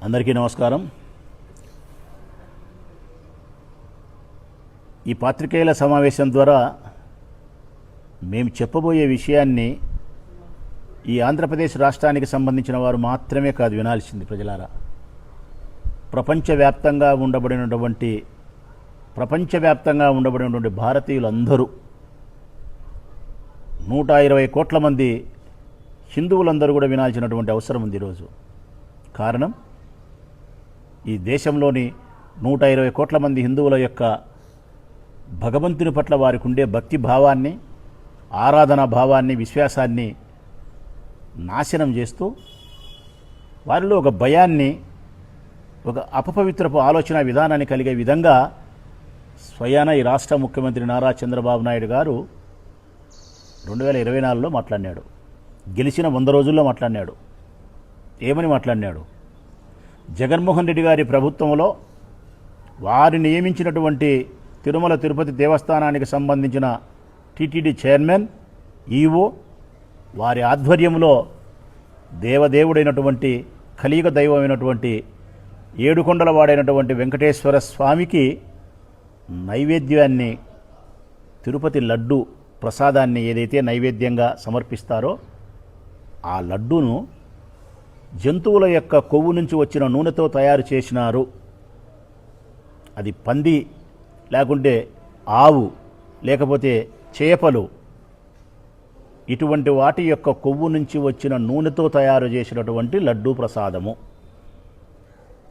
అందరికీ నమస్కారం. ఈ పాత్రికేయుల సమావేశం ద్వారా మేము చెప్పబోయే విషయాన్ని ఈ ఆంధ్రప్రదేశ్ రాష్ట్రానికి సంబంధించిన వారు మాత్రమే కాదు వినాల్సింది ప్రజలారా. ప్రపంచవ్యాప్తంగా ఉండబడినటువంటి భారతీయులందరూ 120 కోట్ల మంది హిందువులందరూ కూడా వినాల్సినటువంటి అవసరం ఉంది ఈరోజు. కారణం, ఈ దేశంలోని 120 కోట్ల మంది హిందువుల యొక్క భగవంతుని పట్ల వారికి ఉండే భక్తి భావాన్ని, ఆరాధనా భావాన్ని, విశ్వాసాన్ని నాశనం చేస్తూ వారిలో ఒక భయాన్ని, ఒక అపపవిత్రపు ఆలోచన విధానాన్ని కలిగే విధంగా స్వయాన ఈ రాష్ట్ర ముఖ్యమంత్రి నారా చంద్రబాబు నాయుడు గారు 2024లో మాట్లాడినాడు. గెలిచిన 100 రోజుల్లో మాట్లాడినాడు. ఏమని మాట్లాడినాడు? జగన్మోహన్ రెడ్డి గారి ప్రభుత్వంలో వారి నియమించినటువంటి తిరుమల తిరుపతి దేవస్థానానికి సంబంధించిన టీటీడీ చైర్మన్, ఈవో, వారి ఆధ్వర్యంలో దేవదేవుడైనటువంటి కలియుగ దైవమైనటువంటి ఏడుకొండల వాడైనటువంటి వెంకటేశ్వర స్వామికి నైవేద్యాన్ని, తిరుపతి లడ్డు ప్రసాదాన్ని ఏదైతే నైవేద్యంగా సమర్పిస్తారో ఆ లడ్డూను జంతువుల యొక్క కొవ్వు నుంచి వచ్చిన నూనెతో తయారు చేసినారు. అది పంది, లేకుంటే ఆవు, లేకపోతే చేపలు, ఇటువంటి వాటి యొక్క కొవ్వు నుంచి వచ్చిన నూనెతో తయారు చేసినటువంటి లడ్డూ ప్రసాదము.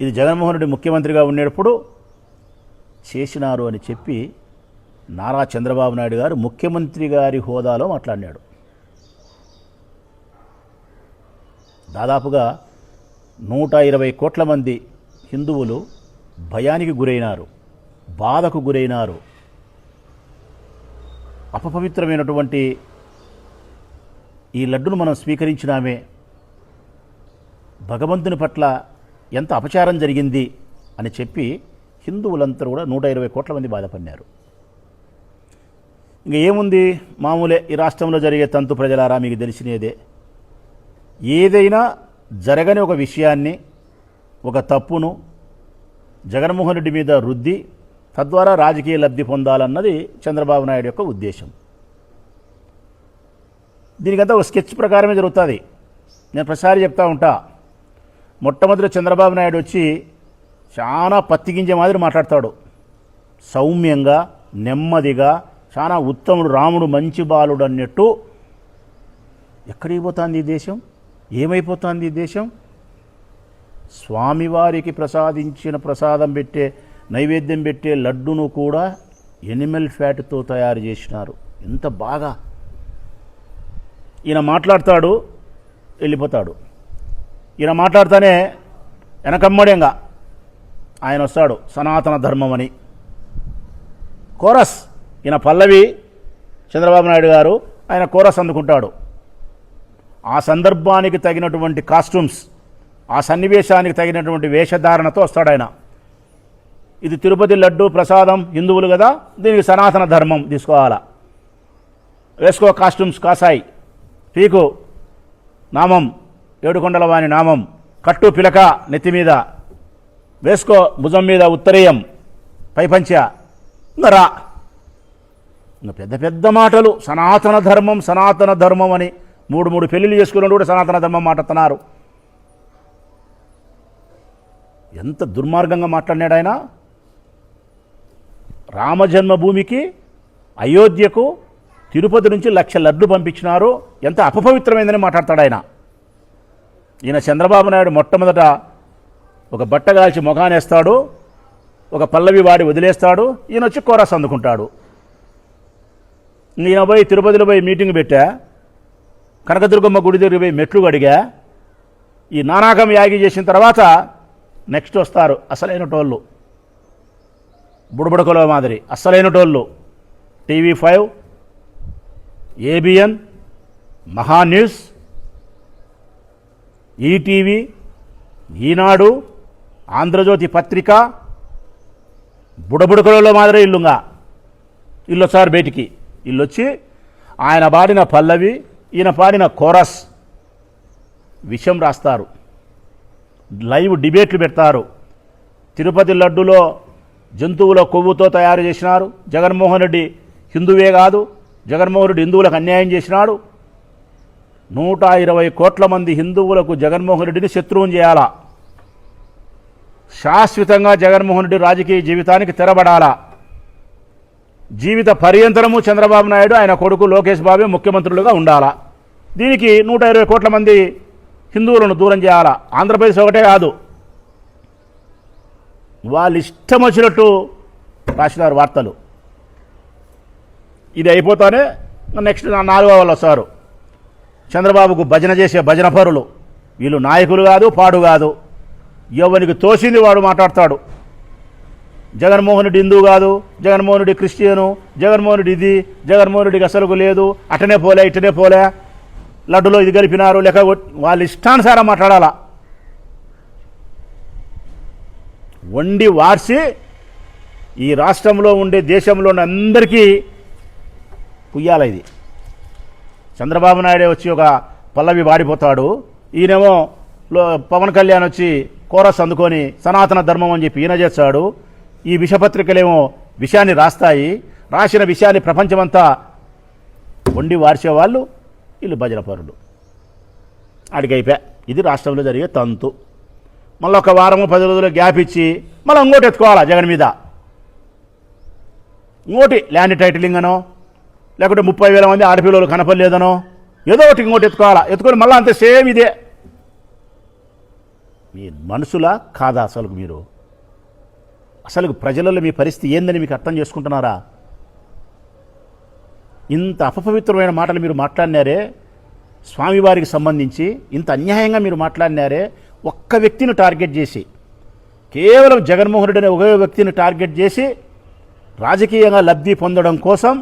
ఇది జగన్మోహన్ రెడ్డి ముఖ్యమంత్రిగా ఉండేటప్పుడు చేసినారు అని చెప్పి నారా చంద్రబాబు నాయుడు గారు ముఖ్యమంత్రి గారి హోదాలో మాట్లాడినాడు. దాదాపుగా 120 కోట్ల మంది హిందువులు భయానికి గురైనారు, బాధకు గురైనారు. అపపవిత్రమైనటువంటి ఈ లడ్డును మనం స్వీకరించినామే, భగవంతుని పట్ల ఎంత అపచారం జరిగింది అని చెప్పి హిందువులందరూ కూడా 120 కోట్ల మంది బాధపడినారు. ఇంకా ఏముంది, మామూలే ఈ రాష్ట్రంలో జరిగే తంతు. ప్రజలారా, మీకు తెలిసినదే. ఏదైనా జరగని ఒక విషయాన్ని, ఒక తప్పును జగన్మోహన్ రెడ్డి మీద రుద్ది తద్వారా రాజకీయ లబ్ధి పొందాలన్నది చంద్రబాబు నాయుడు యొక్క ఉద్దేశం. దీనికంతా ఒక స్కెచ్ ప్రకారమే జరుగుతుంది. నేను ప్రతిసారి చెప్తా ఉంటా, మొట్టమొదటి చంద్రబాబు నాయుడు వచ్చి చాలా పత్తిగింజ మాదిరి మాట్లాడతాడు. సౌమ్యంగా, నెమ్మదిగా, చాలా ఉత్తముడు, రాముడు మంచి బాలుడు అన్నట్టు. ఎక్కడికి పోతుంది ఈ దేశం? ఏమైపోతుంది ఈ దేశం? స్వామివారికి ప్రసాదించిన ప్రసాదం పెట్టే, నైవేద్యం పెట్టే లడ్డును కూడా ఎనిమల్ ఫ్యాట్తో తయారు చేసినారు. ఎంత బాగా ఈయన మాట్లాడతాడు, వెళ్ళిపోతాడు. ఈయన మాట్లాడితేనే వెనకమ్మడంగా ఆయన వస్తాడు, సనాతన ధర్మం అని. కోరస్, ఈయన పల్లవి చంద్రబాబు నాయుడు గారు, ఆయన కోరస్ అందుకుంటాడు. ఆ సందర్భానికి తగినటువంటి కాస్ట్యూమ్స్, ఆ సన్నివేశానికి తగినటువంటి వేషధారణతో వస్తాడు ఆయన. ఇది తిరుపతి లడ్డు ప్రసాదం, హిందువులు కదా, దీనికి సనాతన ధర్మం తీసుకోవాలా, వేసుకో కాస్ట్యూమ్స్, కాసాయి, పీకు నామం, ఏడుకొండల వాని నామం, కట్టు పిలక నెత్తి మీద వేసుకో, భుజం మీద ఉత్తరీయం, పైపంచ, రా. ఇంకా పెద్ద పెద్ద మాటలు, సనాతన ధర్మం, సనాతన ధర్మం అని 3 పెళ్లిళ్ళు చేసుకున్నాడు కూడా సనాతన ధర్మం మాట్లాడుతున్నారు. ఎంత దుర్మార్గంగా మాట్లాడినాడు ఆయన. రామజన్మభూమికి, అయోధ్యకు, తిరుపతి నుంచి 1,00,000 లడ్లు పంపించినారు, ఎంత అపపవిత్రమైందని మాట్లాడతాడు ఆయన. ఈయన చంద్రబాబు నాయుడు మొట్టమొదట ఒక బట్టగాల్చి మొగానేస్తాడు, ఒక పల్లవి వాడి వదిలేస్తాడు, ఈయన వచ్చి కోరస్ అందుకుంటాడు. ఈయన పోయి తిరుపతిలో పోయి మీటింగ్ పెట్టా, కనకదుర్గమ్మ గుడి దగ్గర పోయి మెట్లు అడిగా. ఈ నానాకం యాగి చేసిన తర్వాత నెక్స్ట్ వస్తారు అసలైన టోళ్ళు, బుడబుడకల మాదిరి అసలైన టోళ్ళు. TV5, ABN, మహాన్యూస్, ఈటీవీ, ఈనాడు, ఆంధ్రజ్యోతి పత్రిక, బుడబుడకలలో మాదిరి ఇల్లుగా ఇల్లు వచ్చారు బయటికి. ఇల్లు వచ్చి ఆయన పాడిన పల్లవి, ఈయన పాడిన కోరస్ విషం రాస్తారు. లైవ్ డిబేట్లు పెడతారు. తిరుపతి లడ్డులో జంతువుల కొవ్వుతో తయారు చేసినారు. జగన్మోహన్ రెడ్డి హిందువే కాదు, జగన్మోహన్ రెడ్డి హిందువులకు అన్యాయం చేసినాడు. 120 కోట్ల మంది హిందువులకు జగన్మోహన్ రెడ్డిని శత్రువుని చేయాలా? శాశ్వతంగా జగన్మోహన్ రెడ్డి రాజకీయ జీవితానికి తెరబడాలా? జీవిత పర్యంతరము చంద్రబాబు నాయుడు ఆయన కొడుకు లోకేష్ బాబే ముఖ్యమంత్రులుగా ఉండాలా? దీనికి 120 కోట్ల మంది హిందువులను దూరం చేయాలా? ఆంధ్రప్రదేశ్ ఒకటే కాదు, వాళ్ళు ఇష్టం వచ్చినట్టు రాసినారు వార్తలు. ఇది అయిపోతానే నెక్స్ట్ 4వ వాళ్ళు వస్తారు. చంద్రబాబుకు భజన చేసే భజన పరులు వీళ్ళు. నాయకులు కాదు, పాడు కాదు, ఎవరికి తోసింది వాడు మాట్లాడతాడు. జగన్మోహన్ రెడ్డి హిందూ కాదు, జగన్మోహన్ రెడ్డి క్రిస్టియను, జగన్మోహన్ రెడ్డి ఇది, జగన్మోహన్ రెడ్డికి అసలుకు లేదు, అటనే పోలే ఇటనే పోలే, లడ్డులో ఇది కలిపినారు, లేక వాళ్ళు ఇష్టానుసారం మాట్లాడాలా. వండి వార్చి ఈ రాష్ట్రంలో ఉండే దేశంలో ఉన్న అందరికీ పుయ్యాల. ఇది చంద్రబాబు నాయుడే వచ్చి ఒక పల్లవి వాడిపోతాడు, ఈయనేమో పవన్ కళ్యాణ్ వచ్చి కోరస్ అందుకొని సనాతన ధర్మం అని చెప్పి ఈయన చేస్తాడు. ఈ విషపత్రికలేమో విషయాన్ని రాస్తాయి, రాసిన విషయాన్ని ప్రపంచమంతా వండి వార్చేవాళ్ళు వీళ్ళు భజన పరులు. అడిగైపోయా. ఇది రాష్ట్రంలో జరిగే తంతు. మళ్ళీ ఒక వారము 10 రోజులు గ్యాప్ ఇచ్చి మళ్ళీ ఇంకోటి ఎత్తుకోవాలా జగన్ మీద. ఇంకోటి ల్యాండ్ టైటిలింగ్ అనో, లేకుంటే 30,000 మంది ఆడపిల్లలు కనపడలేదనో, ఏదో ఒకటి ఇంకోటి ఎత్తుకోవాలా. ఎత్తుకొని మళ్ళీ అంతే సేమ్ ఇదే. మీ మనసులా కాదా అసలు? మీరు అసలు ప్రజలలో మీ పరిస్థితి ఏందని మీకు అర్థం చేసుకుంటున్నారా? ఇంత అపవిత్రమైన మాటలు మీరు మాట్లాడినారే స్వామివారికి సంబంధించి, ఇంత అన్యాయంగా మీరు మాట్లాడినారే. ఒక్క వ్యక్తిని టార్గెట్ చేసి, కేవలం జగన్మోహన్ రెడ్డి అనే ఒకే వ్యక్తిని టార్గెట్ చేసి రాజకీయంగా లబ్ధి పొందడం కోసం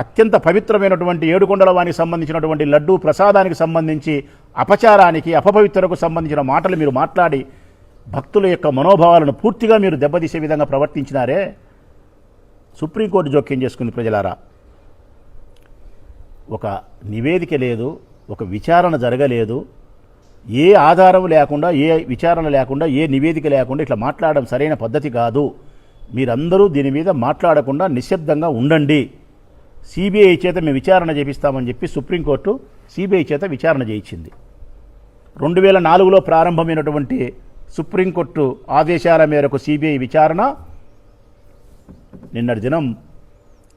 అత్యంత పవిత్రమైనటువంటి ఏడుకొండల వానికి సంబంధించినటువంటి లడ్డూ ప్రసాదానికి సంబంధించి అపచారానికి, అపవిత్రకు సంబంధించిన మాటలు మీరు మాట్లాడి భక్తుల యొక్క మనోభావాలను పూర్తిగా మీరు దెబ్బతీసే విధంగా ప్రవర్తించినారే. సుప్రీంకోర్టు జోక్యం చేసుకుంది. ప్రజలారా, ఒక నివేదిక లేదు, ఒక విచారణ జరగలేదు, ఏ ఆధారం లేకుండా, ఏ విచారణ లేకుండా, ఏ నివేదిక లేకుండా ఇట్లా మాట్లాడడం సరైన పద్ధతి కాదు. మీరందరూ దీని మీద మాట్లాడకుండా నిశ్శబ్దంగా ఉండండి. సిబిఐ చేత మేము విచారణ చేపిస్తామని చెప్పి సుప్రీంకోర్టు సిబిఐ చేత విచారణ చేయించింది. 2004లో ప్రారంభమైనటువంటి సుప్రీంకోర్టు ఆదేశాల మేరకు సిబిఐ విచారణ నిన్నటి దినం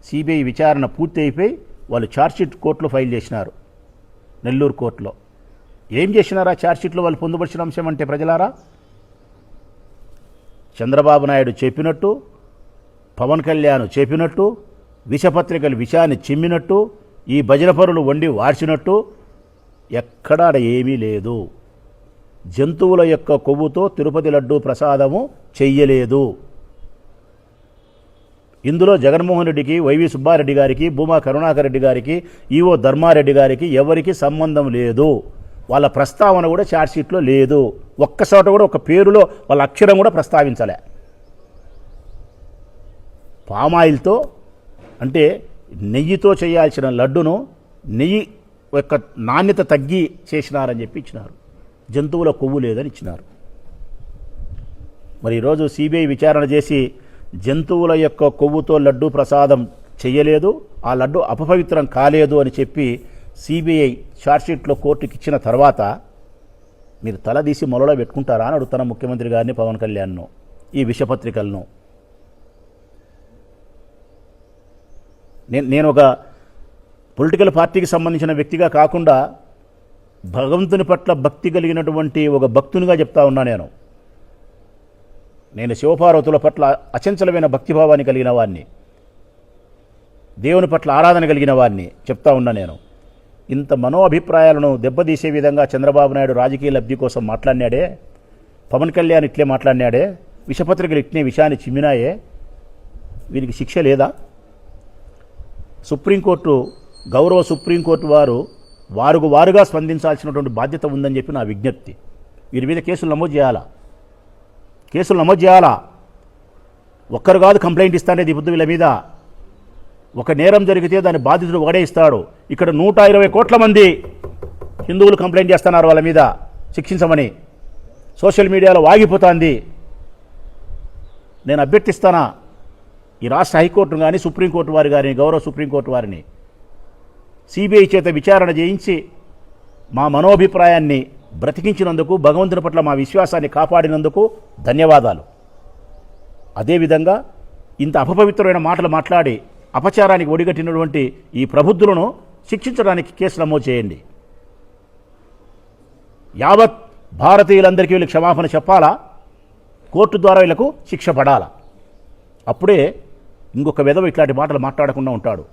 సిబిఐ విచారణ పూర్తి అయిపోయి వాళ్ళు ఛార్జ్షీట్ కోర్టులో ఫైల్ చేసినారు, నెల్లూరు కోర్టులో. ఏం చేసినారా ఛార్జ్షీట్లో వాళ్ళు పొందుపరిచిన అంశం అంటే ప్రజలారా, చంద్రబాబు నాయుడు చెప్పినట్టు, పవన్ కళ్యాణ్ చెప్పినట్టు, విషపత్రికలు విషయాన్ని చిమ్మినట్టు, ఈ భజన పరులు వండి వార్చినట్టు ఎక్కడా ఏమీ లేదు. జంతువుల యొక్క కొవ్వుతో తిరుపతి లడ్డూ ప్రసాదము చెయ్యలేదు. ఇందులో జగన్మోహన్ రెడ్డికి, వైవి సుబ్బారెడ్డి గారికి, భూమా కరుణాకర్ రెడ్డి గారికి, ఈవో ధర్మారెడ్డి గారికి ఎవరికి సంబంధం లేదు. వాళ్ళ ప్రస్తావన కూడా ఛార్జ్షీట్లో లేదు. ఒక్కసారి కూడా ఒక పేరులో వాళ్ళ అక్షరం కూడా ప్రస్తావించలే. పామాయిల్తో అంటే నెయ్యితో చేయాల్సిన లడ్డును నెయ్యి యొక్క నాణ్యత తగ్గి చేసినారని చెప్పి ఇచ్చినారు. జంతువుల కొవ్వు లేదని ఇచ్చినారు. మరి ఈరోజు సిబిఐ విచారణ చేసి జంతువుల యొక్క కొవ్వుతో లడ్డూ ప్రసాదం చెయ్యలేదు, ఆ లడ్డు అపవిత్రం కాలేదు అని చెప్పి సిబిఐ ఛార్జ్షీట్లో కోర్టుకి ఇచ్చిన తర్వాత మీరు తలదీసి మొలలో పెట్టుకుంటారా అని అడుగుతున్న ముఖ్యమంత్రి గారిని, పవన్ కళ్యాణ్ను, ఈ విషపత్రికలను. నేను ఒక పొలిటికల్ పార్టీకి సంబంధించిన వ్యక్తిగా కాకుండా భగవంతుని పట్ల భక్తి కలిగినటువంటి ఒక భక్తునిగా చెప్తా ఉన్నా. నేను శివపార్వతుల పట్ల అచంచలమైన భక్తిభావాన్ని కలిగిన వాడిని, దేవుని పట్ల ఆరాధన కలిగిన వాడిని చెప్తా ఉన్నా. నేను ఇంత మనో అభిప్రాయాలను దెబ్బతీసే విధంగా చంద్రబాబు నాయుడు రాజకీయ లబ్ధి కోసం మాట్లాడినాడే, పవన్ కళ్యాణ్ ఇట్లే మాట్లాడినాడే, విషపత్రికలు ఇట్నే విషయాన్ని చిమ్మినాయే, వీరికి శిక్ష లేదా? సుప్రీంకోర్టు, గౌరవ సుప్రీంకోర్టు వారుగా స్పందించాల్సినటువంటి బాధ్యత ఉందని చెప్పి నా విజ్ఞప్తి. వీరి మీద కేసులు నమోదు చేయాలా. ఒక్కరు కాదు కంప్లైంట్ ఇస్తానే దిబుద్దు వీళ్ళ మీద. ఒక నేరం జరిగితే దాని బాధితుడు ఒకడే ఇస్తాడు. ఇక్కడ 120 కోట్ల మంది హిందువులు కంప్లైంట్ చేస్తున్నారు వాళ్ళ మీద శిక్షించమని. సోషల్ మీడియాలో వాగిపోతుంది. నేను అభ్యర్థిస్తానా ఈ రాష్ట్ర హైకోర్టును కానీ సుప్రీంకోర్టు వారి గారిని, గౌరవ సుప్రీంకోర్టు వారిని సిబిఐ చేత విచారణ చేయించి మా మనోభిప్రాయాన్ని బ్రతికించినందుకు, భగవంతుని పట్ల మా విశ్వాసాన్ని కాపాడినందుకు ధన్యవాదాలు. అదేవిధంగా ఇంత అపపవిత్రమైన మాటలు మాట్లాడి అపచారానికి ఒడిగట్టినటువంటి ఈ ప్రబుద్ధులను శిక్షించడానికి కేసు నమోదు చేయండి. యావత్ భారతీయులందరికీ వీళ్ళకి క్షమాపణ చెప్పాలా, కోర్టు ద్వారా వీళ్ళకు శిక్ష పడాలా. అప్పుడే ఇంకొక విధవ ఇట్లాంటి మాటలు మాట్లాడకుండా ఉంటాడు.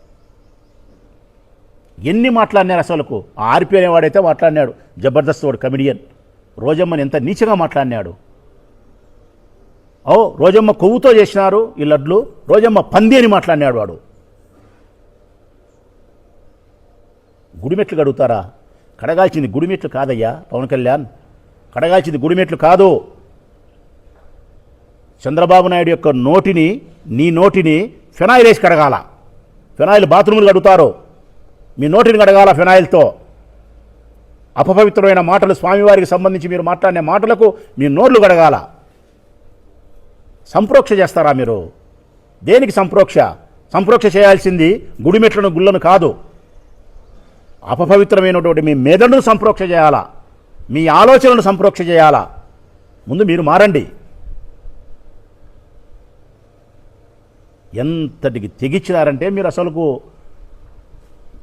ఎన్ని మాట్లాడినారు అసలుకు. ఆర్పి అనేవాడైతే మాట్లాడినాడు, జబర్దస్త్ వాడు కమిడియన్. రోజమ్మని ఎంత నీచగా మాట్లాడినాడు. రోజమ్మ కొవ్వుతో చేసినారు ఈ లడ్లు, రోజమ్మ పంది అని మాట్లాడినాడు వాడు. గుడిమెట్లు కడుగుతారా? కడగాల్సింది గుడిమెట్లు కాదయ్యా పవన్ కళ్యాణ్, కడగాల్సింది గుడిమెట్లు కాదు. చంద్రబాబు నాయుడు యొక్క నోటిని, నీ నోటిని ఫెనాయిల్ వేసి కడగాల. ఫెనాయిల్ బాత్రూములు కడుగుతారు, మీ నోటిని కడగాల ఫెనాయిల్తో. అపవిత్రమైన మాటలు స్వామివారికి సంబంధించి మీరు మాట్లాడిన మాటలకు మీ నోర్లు కడగాల. సంప్రోక్ష చేస్తారా మీరు? దేనికి సంప్రోక్ష? సంప్రోక్ష చేయాల్సింది గుడిమెట్లను, గుళ్ళను కాదు. అపవిత్రమైనటువంటి మీ మెదడును సంప్రోక్ష చేయాలా, మీ ఆలోచనను సంప్రోక్ష చేయాలా. ముందు మీరు మారండి. ఎంతటికి తెగిచ్చినారంటే మీరు అసలుకు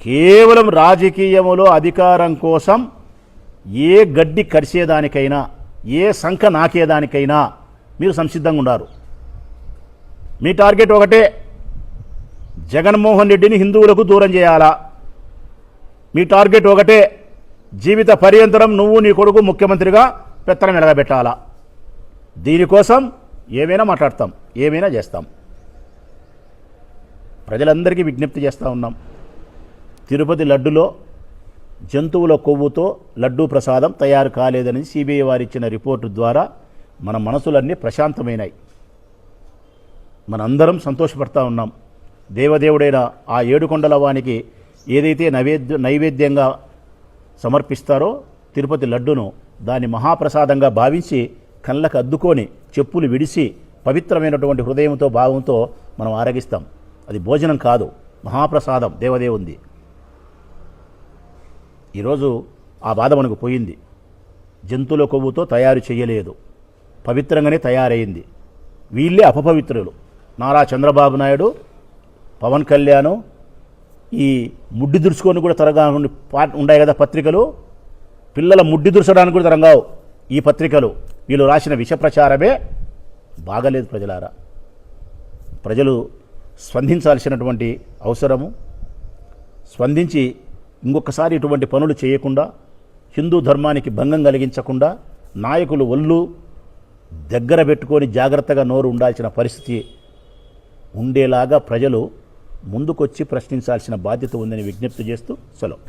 కేవలం రాజకీయములో అధికారం కోసం ఏ గడ్డి కరిసేదానికైనా, ఏ సంఖ నాకేదానికైనా మీరు సంసిద్ధంగా ఉన్నారు. మీ టార్గెట్ ఒకటే, జగన్మోహన్ రెడ్డిని హిందువులకు దూరం చేయాలా. మీ టార్గెట్ ఒకటే, జీవిత పర్యంతరం నువ్వు నీ కొడుకు ముఖ్యమంత్రిగా పెత్తనం వెలగబెట్టాలా. దీనికోసం ఏమైనా మాట్లాడతాం, ఏమైనా చేస్తాం. ప్రజలందరికీ విజ్ఞప్తి చేస్తూ ఉన్నాం. తిరుపతి లడ్డులో జంతువుల కొవ్వుతో లడ్డూ ప్రసాదం తయారు కాలేదని సిబిఐ వారిచ్చిన రిపోర్టు ద్వారా మన మనసులన్నీ ప్రశాంతమైనాయి. మనందరం సంతోషపడతా ఉన్నాం. దేవదేవుడైన ఆ ఏడుకొండల వానికి ఏదైతే నైవేద్యంగా సమర్పిస్తారో తిరుపతి లడ్డును, దాన్ని మహాప్రసాదంగా భావించి కళ్ళకు అద్దుకొని చెప్పులు విడిసి పవిత్రమైనటువంటి హృదయంతో, భావంతో మనం ఆరగిస్తాం. అది భోజనం కాదు, మహాప్రసాదం దేవదేవుంది. ఈరోజు ఆ బాధ మనకు పోయింది. జంతువుల కొవ్వుతో తయారు చేయలేదు, పవిత్రంగానే తయారైంది. వీళ్ళే అపపవిత్రులు. నారా చంద్రబాబు నాయుడు, పవన్ కళ్యాణ్ ఈ ముడ్డి దురుచుకొని కూడా తరగా ఉన్నాయి కదా పత్రికలు. పిల్లల ముడ్డి దుర్చడానికి కూడా తరంగావు ఈ పత్రికలు. వీళ్ళు రాసిన విష ప్రచారమే బాగలేదు. ప్రజలారా, ప్రజలు స్పందించాల్సినటువంటి అవసరము. స్పందించి ఇంకొకసారి ఇటువంటి పనులు చేయకుండా, హిందూ ధర్మానికి భంగం కలిగించకుండా నాయకులు ఒళ్ళు దగ్గర పెట్టుకొని జాగ్రత్తగా నోరు ఉండాల్సిన పరిస్థితి ఉండేలాగా ప్రజలు ముందుకొచ్చి ప్రశ్నించాల్సిన బాధ్యత ఉందని విజ్ఞప్తి చేస్తూ సెలవు.